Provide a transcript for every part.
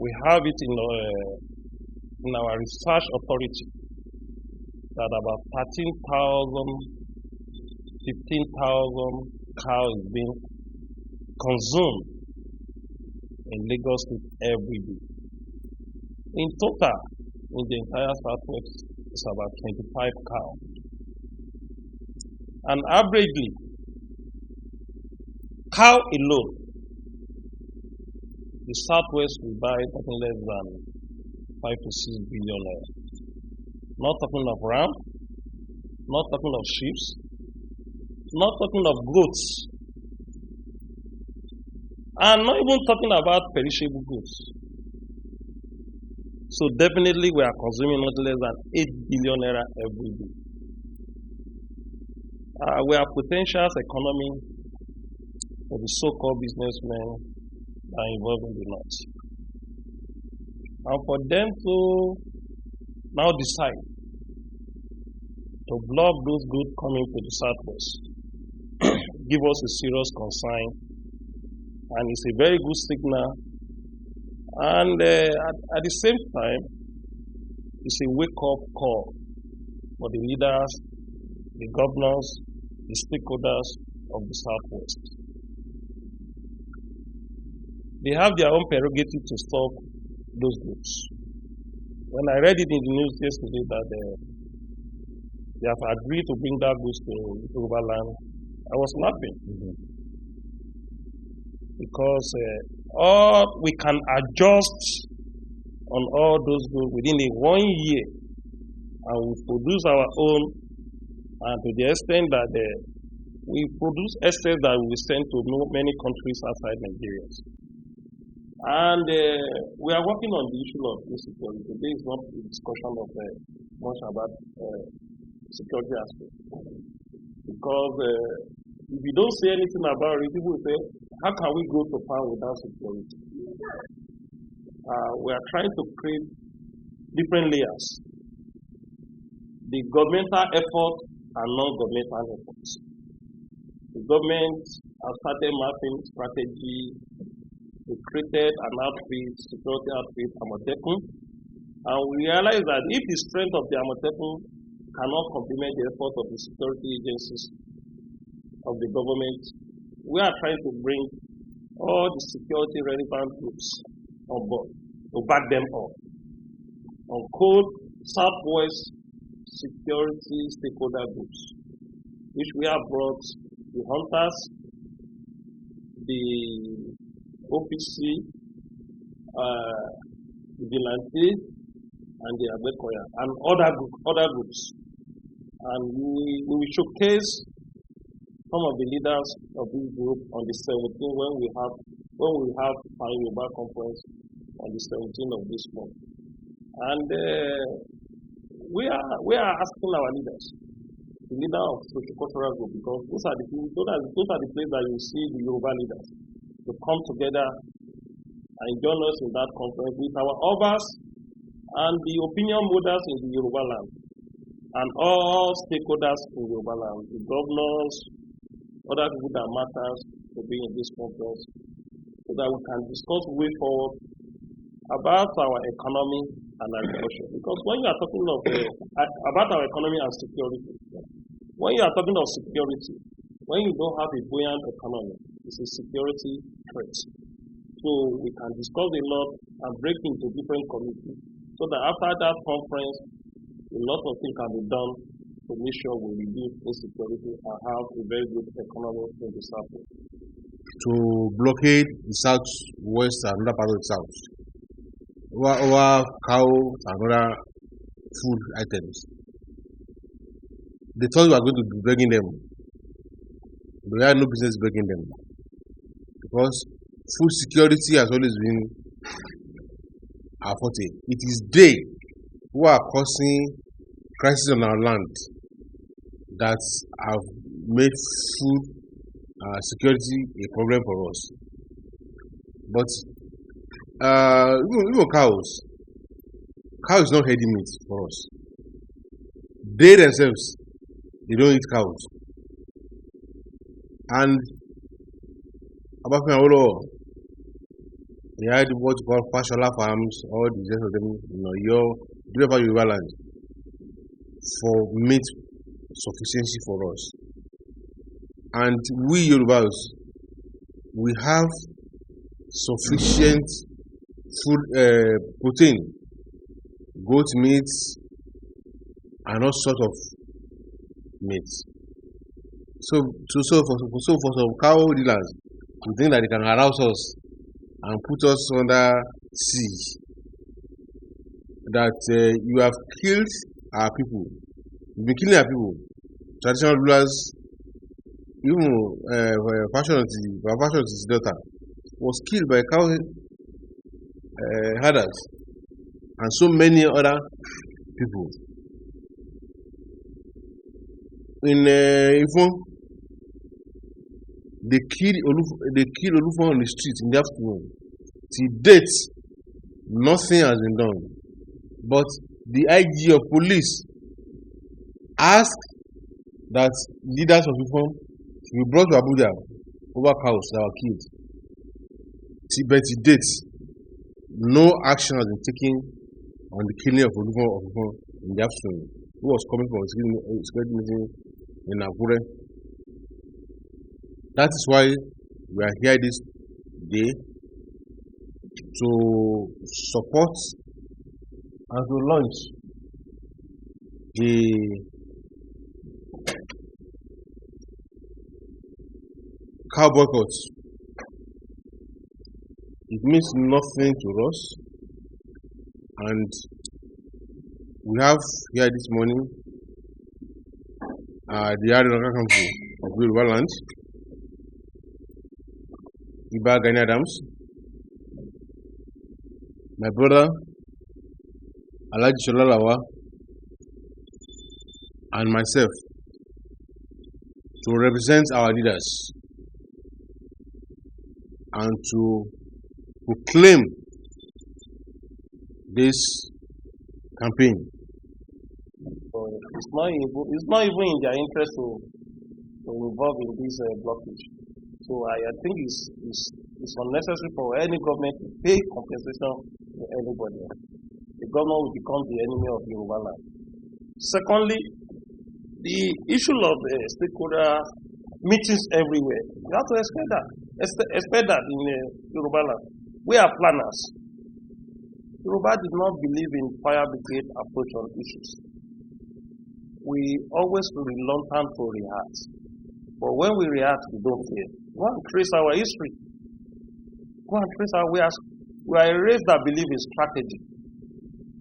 we have it in our research authority that about 13,000, 15,000 cows is being consumed in Lagos State every day. In total, in the entire Southwest, it's about 25 cows. And averagely, cow alone, the Southwest will buy nothing less than 5 to 6 billion naira. Not talking of ram, not talking of sheep, not talking of goats, and not even talking about perishable goods. So definitely we are consuming not less than 8 billion naira every day. We are potential economy for the so-called businessmen that are involved in the North. And for them to now decide to block those goods coming to the Southwest give us a serious concern, and it's a very good signal. And at the same time, it's a wake-up call for the leaders, the governors, the stakeholders of the Southwest. They have their own prerogative to stop those groups. When I read it in the news yesterday that they have agreed to bring that goods to Yoruba land, I was laughing. Because we can adjust on all those goods within a 1 year, and we produce our own, and to the extent that we produce excess that we send to many countries outside Nigeria. And we are working on the issue of insecurity. Today is not a discussion of much about security aspect. Because if you don't say anything about it, people will say, how can we go to power without security? We are trying to create different layers. The governmental effort and non-governmental efforts. The government has started mapping strategy. We created an outfit, security outfit, Amotekun, and we realized that if the strength of the Amotekun cannot complement the effort of the security agencies of the government, we are trying to bring all the security relevant groups on board to back them up on code Southwest security stakeholder groups, which we have brought the hunters, the OPC, Vigilante, and the Abekoya, and other groups. And we will showcase some of the leaders of this group on the 17th when we have our Yoruba conference on the 17th of this month. And we are asking our leaders, the leader of socio-cultural group, because those are the places that you see the Yoruba leaders to come together and join us in that conference with our obas and the opinion holders in the Yoruba land and all stakeholders in Yoruba land, the governors, other people that matters to be in this conference, so that we can discuss way forward about our economy and agriculture. Because when you are talking of about our economy and security, when you are talking of security, when you don't have a buoyant economy, it's a security threat. So we can discuss a lot and break into different committees, so that after that conference, a lot of things can be done to make sure we reduce insecurity and have a very good economy in the Southwest. To blockade the Southwest and another part of the South, over cows and other food items. They thought we were going to be breaking them. We had no business breaking them. Because food security has always been our forte. It is they who are causing crisis on our land that have made food security a problem for us. But even cows is not healthy meat for us. They themselves, they don't eat cows. And Abafin Awolowo, They had what you call Fashola farms, all the rest of them, your Yoruba land, for meat sufficiency for us. And we Yorubas, we have sufficient food protein, goat meat, and all sorts of meat. So for some cow dealers, we think that they can arouse us and put us under siege. That you have killed our people. You've been killing our people. Traditional rulers, even Fashion's daughter, was killed by cow herders and so many other people. In Ifon, they killed Olufon on the street in the afternoon. Till date, nothing has been done. But the IG of police asked that leaders of Ifon should be brought to Abuja over cows that were killed. But to date, no action has been taken on the killing of Olufon in the afternoon, who was coming from a security meeting in Akure. That is why we are here this day to support and to launch the cow boycott. It means nothing to us, and we have here this morning the Local Council of Yoruba Land, Gani Adams, my brother Alhaji Sholalawa, and myself to represent our leaders and to proclaim this campaign. It's not even in their interest to involve in this blockage. So I think it's unnecessary for any government to pay compensation to anybody. The government will become the enemy of Yoruba land. Secondly, the issue of stakeholder meetings everywhere. You have to expect that in Yoruba land. We are planners. Yoruba did not believe in fire brigade approach on issues. We always reluctant to react. But when we react, we don't fail. Go and trace our history. Go and trace our ways. We are a race that believe in strategy.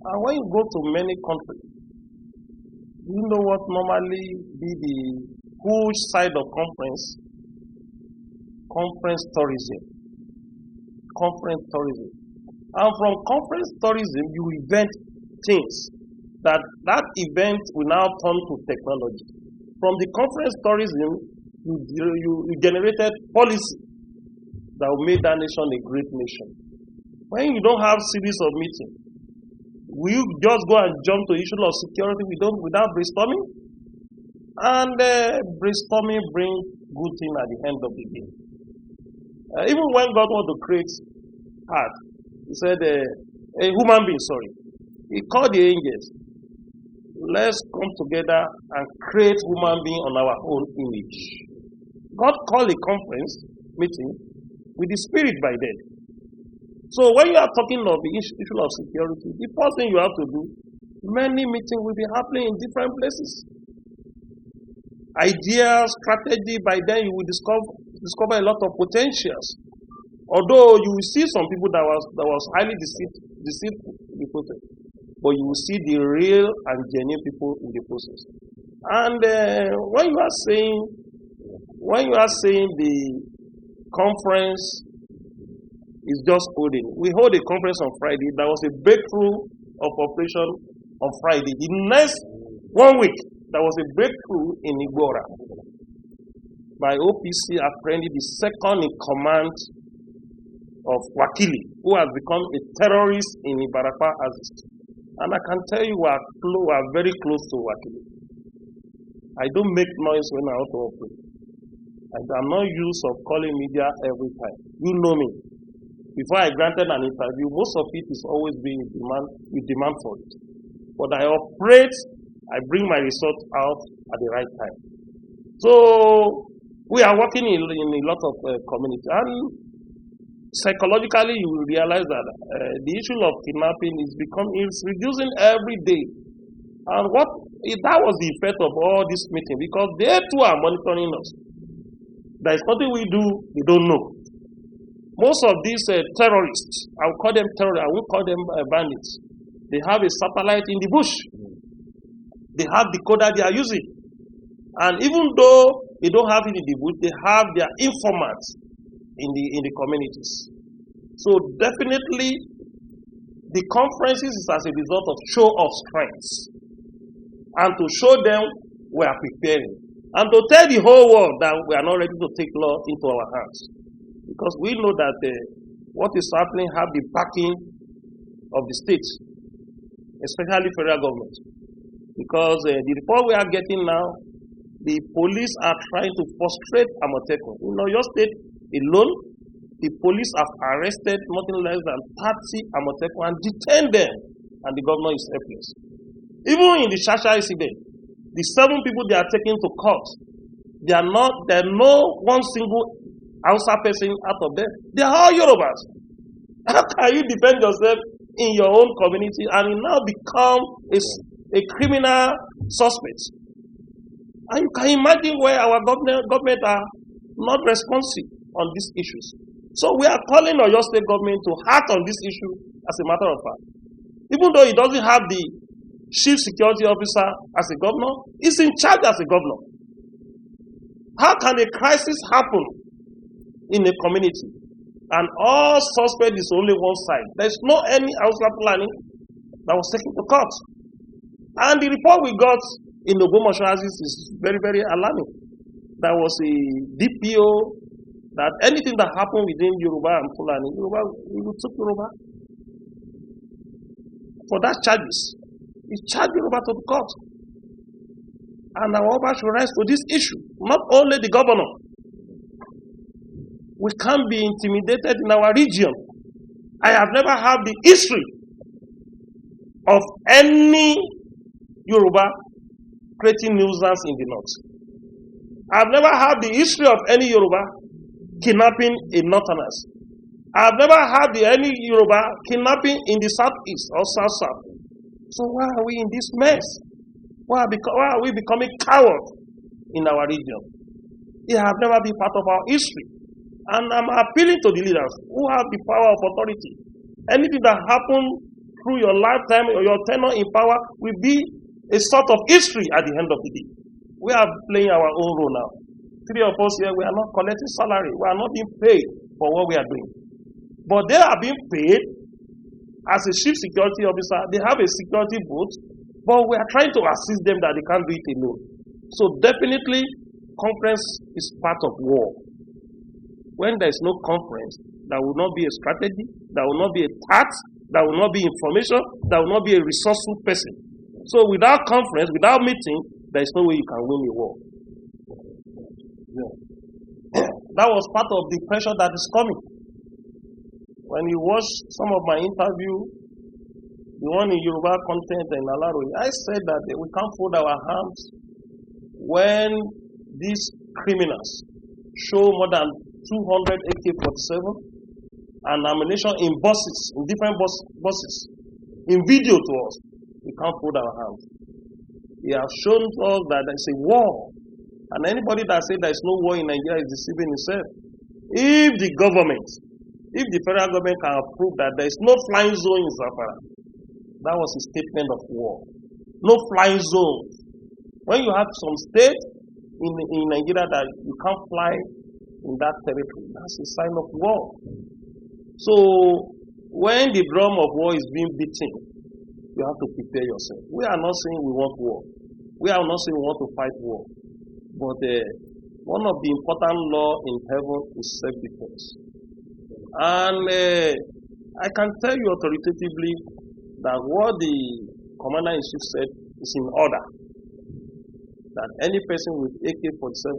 And when you go to many countries, you know what normally be the huge side of conference? Conference tourism. Conference tourism. And from conference tourism, you invent things that event will now turn to technology. From the conference tourism, you generated policy that will make that nation a great nation. When you don't have series of meetings, will you just go and jump to issue of security without brainstorming? And brainstorming brings good thing at the end of the day. Even when God wanted to create earth, he said, a human being, he called the angels. Let's come together and create human being on our own image. God called a conference meeting with the spirit by then. So when you are talking of the issue of security, the first thing you have to do, many meetings will be happening in different places. Ideas, strategy, by then you will discover a lot of potentials. Although you will see some people that was highly deceitful in the process, but you will see the real and genuine people in the process. And when you are saying the conference is just holding, we hold a conference on Friday. There was a breakthrough of operation on Friday. The next 1 week, there was a breakthrough in Igbora by OPC apprehending the second in command of Wakili, who has become a terrorist in Ibarapa Azist. And I can tell you we are very close to Wakili. I don't make noise when I want to operate. I'm not used of calling media every time. You know me. before I granted an interview, most of it is always being demand for it. But I operate, I bring my results out at the right time. So we are working in a lot of communities, and psychologically you will realize that the issue of kidnapping is reducing every day. And that was the effect of all this meeting, because they too are monitoring us. There is nothing we do they don't know. Most of these terrorists, I will call them terrorists, I won't call them bandits. They have a satellite in the bush. They have decoder they are using. And even though they don't have it in the bush, they have their informants in the communities. So definitely the conferences is as a result of show of strength. And to show them we are preparing. And to tell the whole world that we are not ready to take law into our hands. Because we know that what is happening have the backing of the states, especially federal government. Because the report we are getting now, the police are trying to frustrate Amotekun. In your state alone, the police have arrested nothing less than 30 Amotekun and detained them, and the governor is helpless. Even in the Shasha incident, the 7 people they are taking to court, there are no one single Hausa person out of them. They are all Yorubas. How can you defend yourself in your own community and you now become a criminal suspect? And you can imagine where our government are not responsive on these issues. So we are calling on your state government to act on this issue as a matter of fact. Even though it doesn't have the chief security officer as a governor, he's in charge as a governor. How can a crisis happen in a community and all suspect is only one side? There's no any outside planning that was taken to court. And the report we got in the Ogbomoso is very, very alarming. There was a DPO that anything that happened within Yoruba and Fulani, we took Yoruba for that charges. He charged Yoruba to the court. And our Oba should rise to this issue, not only the governor. We can't be intimidated in our region. I have never had the history of any Yoruba creating nuisance in the north. I've never had the history of any Yoruba kidnapping a northerners. I've never had any Yoruba kidnapping in the southeast or south. So why are we in this mess? Why are we becoming cowards in our region? It has never been part of our history. And I'm appealing to the leaders who have the power of authority. Anything that happened through your lifetime or your tenure in power will be a sort of history at the end of the day. We are playing our own role now. 3 of us here, we are not collecting salary. We are not being paid for what we are doing. But they are being paid as a chief security officer. They have a security boat, but we are trying to assist them that they can't do it alone. So definitely, conference is part of war. When there is no conference, there will not be a strategy, there will not be a task, there will not be information, there will not be a resourceful person. So without conference, without meeting, there is no way you can win a war. Yeah. That was part of the pressure that is coming. When you watch some of my interview, the one in Yoruba content and Alaro, I said that we can't fold our hands when these criminals show more than 200 AK-47 and ammunition in buses, in different buses, in video to us. We can't fold our hands. They have shown to us that there's a war. And anybody that says there's no war in Nigeria is deceiving himself. If the federal government can prove that there is no flying zone in Zamfara, that was a statement of war. No flying zone. When you have some state in Nigeria that you can't fly in that territory, that's a sign of war. So when the drum of war is being beaten, you have to prepare yourself. We are not saying we want war. We are not saying we want to fight war. But one of the important laws in heaven is self-defense. And I can tell you authoritatively that what the commander-in-chief said is in order. That any person with AK-47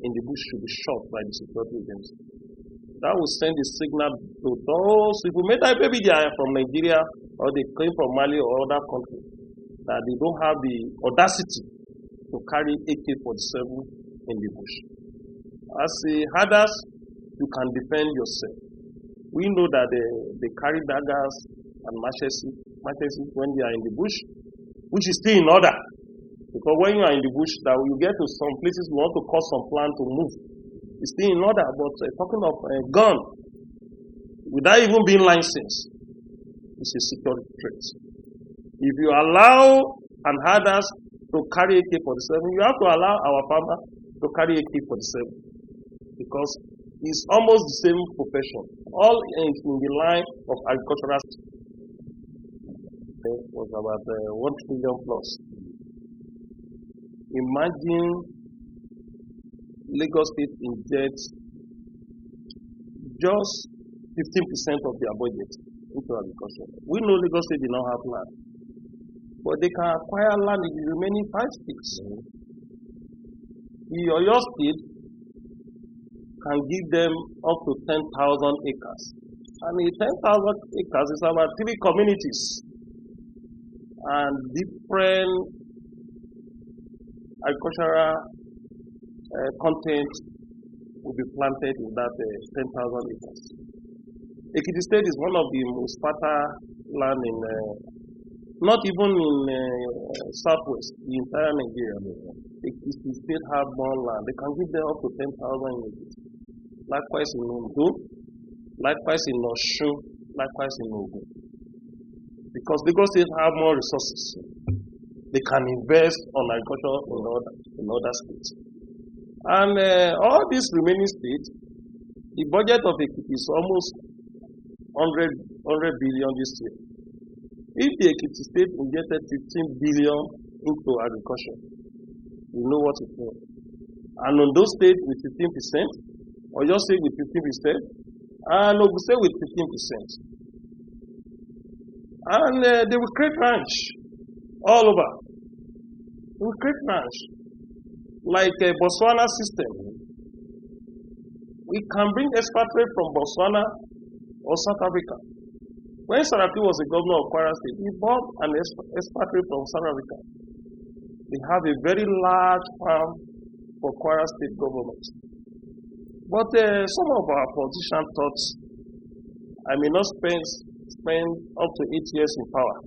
in the bush should be shot by the security agency. That will send a signal to those people, maybe they are from Nigeria or they came from Mali or other countries, that they don't have the audacity to carry AK-47 in the bush. As a herders, you can defend yourself. We know that they carry daggers and machetes when they are in the bush, which is still in order. Because when you are in the bush, that you get to some places, you want to cause some plan to move. It's still in order, but talking of a gun, without even being licensed, it's a security threat. If you allow an herders to carry AK-47, you have to allow our farmer to carry AK-47. Because it's almost the same profession, all in the line of agricultural. It was about 1 trillion plus. Imagine Lagos State injects just 15% of their budget into agriculture. We know Lagos State did not have land, but they can acquire land in the remaining 5 states. Your state can give them up to 10,000 acres. And the 10,000 acres is about 3 communities. And different agricultural content will be planted in that 10,000 acres. Ekiti State is one of the most fertile land in, not even in southwest, the entire Nigeria. Ekiti State have more land. They can give them up to 10,000 acres. Likewise in Ondo, likewise in Osun, likewise in Ogun. Because Lagos State have more resources, they can invest on agriculture in other states. And all these remaining states, the budget of Ekiti is almost 100 billion this year. If the Ekiti State injected 15 billion into agriculture, you know what it means. And on those states with 15%, or just say with 15%, and Ogun State with 15%. And they will create ranch all over. They will create ranch. Like a Botswana system. We can bring expatriate from Botswana or South Africa. When Saraki was the governor of Kwara State, he bought an expatriate from South Africa. They have a very large farm for Kwara State government. But some of our politicians thought, I may not spend up to 8 years in power.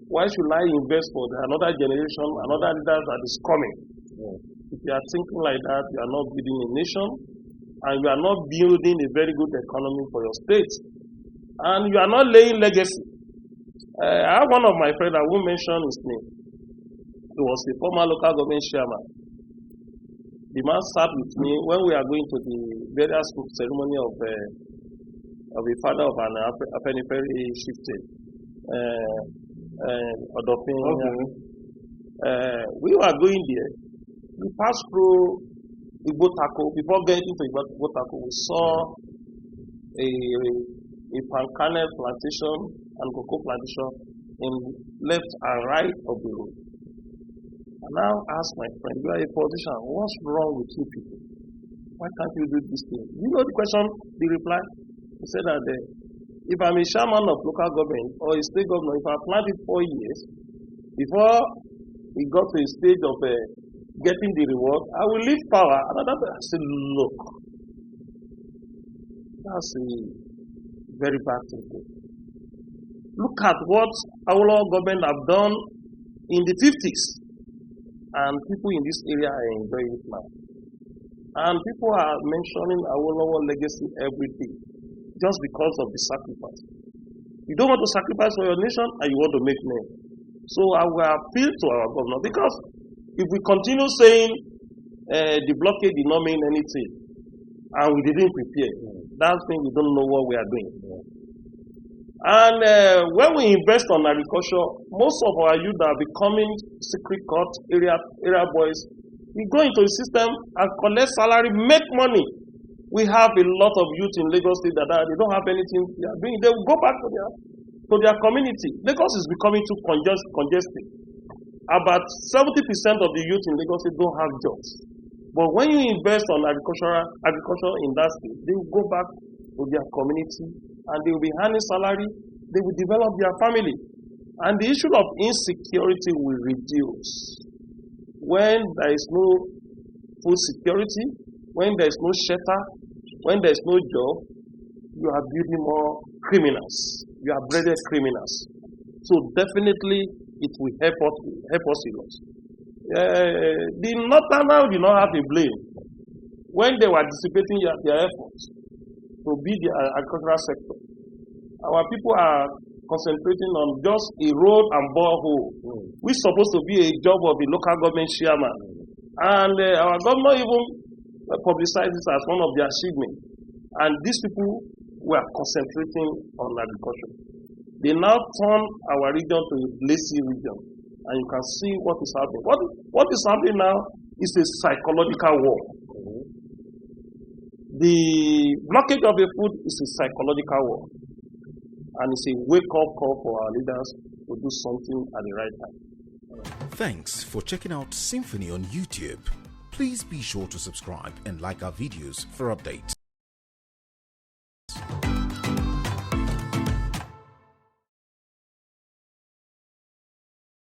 Why should I invest for another generation, another leader that is coming? If you are thinking like that, you are not building a nation, and you are not building a very good economy for your state, and you are not laying legacy. I have one of my friends, I won't mention his name. He was a former local government chairman. The man sat with me when we are going to the various ceremony of the father of an Afenifere shifted. We were going there. We passed through Igbotako. Before getting to Igbotako, we saw a palm kernel plantation and cocoa plantation in left and right of the road. And now ask my friend, you are a politician, what's wrong with you people? Why can't you do this thing? You know the question, the reply? He said that if I'm a chairman of local government or a state governor, if I planted 4 years, before we got to a stage of getting the reward, I will leave power. Another person, I said, look, that's a very bad thing. Look at what our government have done in the 50s, and people in this area are enjoying it now. And people are mentioning our legacy every day, just because of the sacrifice. You don't want to sacrifice for your nation, and you want to make name. So I will appeal to our governor, because if we continue saying the blockade did not mean anything, and we didn't prepare, that means we don't know what we are doing. And when we invest on agriculture, most of our youth are becoming secret court area boys. We go into the system and collect salary, make money. We have a lot of youth in Lagos State that they don't have anything they are doing. They will go back to their community. Lagos is becoming too congested. About 70% of the youth in Lagos State don't have jobs. But when you invest on agriculture in that state, they will go back to their community, and they will be earning salary, they will develop their family. And the issue of insecurity will reduce. When there is no food security, when there is no shelter, when there is no job, you are building more criminals. You are breeding criminals. So definitely it will help us a lot. The Northerners did not have a blame when they were dissipating their efforts to build the agricultural sector. Our people are concentrating on just a road and borehole, which is supposed to be a job of the local government chairman. And our government even publicized this as one of their achievements. And these people were concentrating on agriculture. They now turn our region to a lazy region. And you can see what is happening. What is happening now is a psychological war. The blockage of the food is a psychological war. And it's a wake-up call for our leaders to do something at the right time. Thanks for checking out SYMFONI on YouTube. Please be sure to subscribe and like our videos for updates.